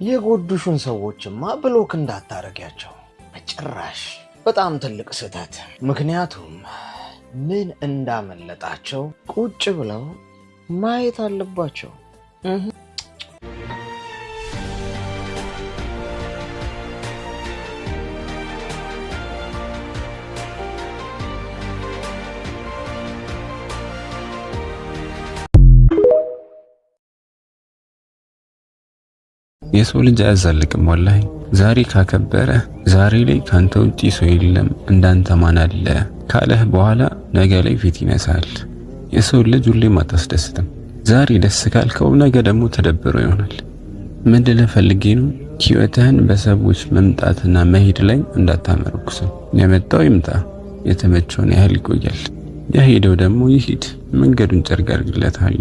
የጎዱሽን ሰዎችማ ብሎክ እንዳታረጊያቸው በጭራሽ። በጣም ትልቅ ስህተት። ምክንያቱም ምን እንዳመለጣቸው ቁጭ ብለው ማየት አለባቸው። የሰው ልጅ አያዛልቅም ወላሂ። ዛሬ ካከበረ ዛሬ ላይ ካንተ ውጪ ሰው የለም እንዳንተ ማን አለ ካለህ በኋላ ነገ ላይ ፊት ይነሳል። የሰው ልጅ ሁሌም አታስደስትም። ዛሬ ደስ ካልከው ነገ ደግሞ ተደብሮ ይሆናል። ምን ልልህ ፈልጌ ነው፣ ህይወትህን በሰዎች መምጣትና መሄድ ላይ እንዳታመረኩሰው። የመጣው ይምጣ፣ የተመቸውን ያህል ይቆያል። የሄደው ደግሞ ይሂድ፣ መንገዱን ጨርቅ አድርግለታል።